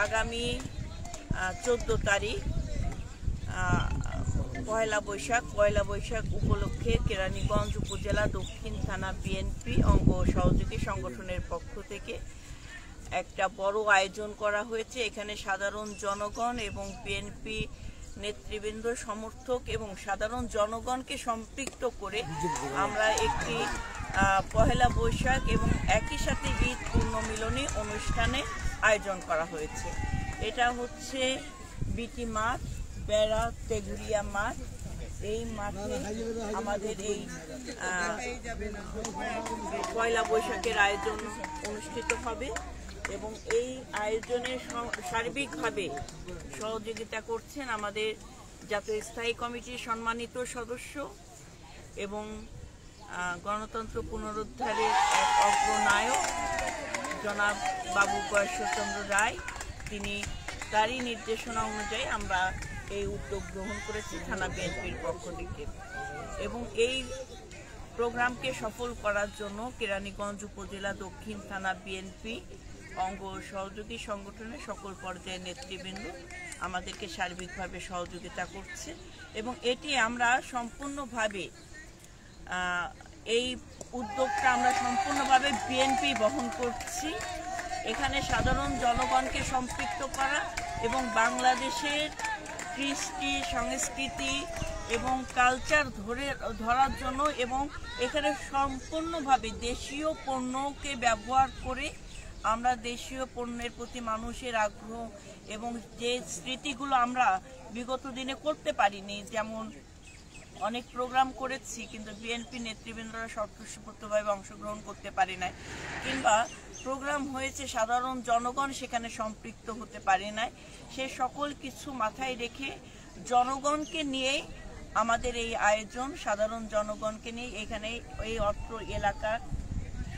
আগামী 14 তারিখ পয়লা বৈশাখ উপলক্ষে কেরানীগঞ্জ উপজেলা দক্ষিণ থানা বিএনপি অঙ্গ সহযোগী সংগঠনের পক্ষ থেকে একটা বড় আয়োজন করা হয়েছে। এখানে সাধারণ জনগণ এবং বিএনপি নেতৃবৃন্দ, সমর্থক এবং সাধারণ জনগণকে সম্পৃক্ত করে আমরা একটি পহেলা বৈশাখ এবং একই সাথে ঈদ পুণ্যমিলনী অনুষ্ঠানে আয়োজন করা হয়েছে। এটা হচ্ছে বিটি মাঠ, বেড়া তেগুরিয়া মাঠ। এই মাঠে আমাদের এই পয়লা বৈশাখের আয়োজন অনুষ্ঠিত হবে এবং এই আয়োজনে সার্বিকভাবে সহযোগিতা করছেন আমাদের জাতীয় স্থায়ী কমিটির সম্মানিত সদস্য এবং গণতন্ত্র পুনরুদ্ধারের এক অগ্রনায়ক জনাব বাবু গয়েশ্বরচন্দ্র রায়। তারই নির্দেশনা অনুযায়ী আমরা এই উদ্যোগ গ্রহণ করেছি থানা বিএনপির পক্ষ থেকে এবং এই প্রোগ্রামকে সফল করার জন্য কেরানীগঞ্জ উপজেলা দক্ষিণ থানা বিএনপি অঙ্গ সহযোগী সংগঠনের সকল পর্যায়ের নেতৃবৃন্দ আমাদেরকে সার্বিকভাবে সহযোগিতা করছে এবং এটি আমরা সম্পূর্ণভাবে এই উদ্যোগটা আমরা সম্পূর্ণভাবে বিএনপি বহন করছি। এখানে সাধারণ জনগণকে সম্পৃক্ত করা এবং বাংলাদেশের কৃষ্টি সংস্কৃতি এবং কালচার ধরার জন্য এবং এখানে সম্পূর্ণভাবে দেশীয় পণ্যকে ব্যবহার করে আমরা দেশীয় পণ্যের প্রতি মানুষের আগ্রহ এবং যে স্মৃতিগুলো আমরা বিগত দিনে করতে পারিনি, যেমন অনেক প্রোগ্রাম করেছি কিন্তু বিএনপি নেতৃবৃন্দরা স্বতঃস্ফূর্তভাবে অংশগ্রহণ করতে পারে নাই, কিংবা প্রোগ্রাম হয়েছে সাধারণ জনগণ সেখানে সম্পৃক্ত হতে পারে নাই, সে সকল কিছু মাথায় রেখে জনগণকে নিয়ে আমাদের এই আয়োজন। সাধারণ জনগণকে নিয়ে এখানে এই অত্র এলাকার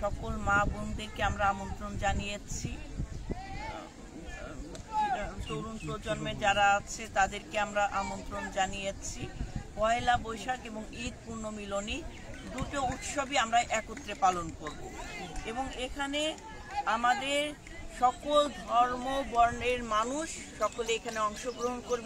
সকল মা বোনদেরকে আমরা আমন্ত্রণ জানিয়েছি, তরুণ প্রজন্মে যারা আছে তাদেরকে আমরা আমন্ত্রণ জানিয়েছি। পয়লা বৈশাখ এবং ঈদ পুণ্যমিলনী দুটো উৎসবই আমরা একত্রে পালন করব এবং এখানে আমাদের সকল ধর্ম বর্ণের মানুষ সকলে এখানে অংশগ্রহণ করবে।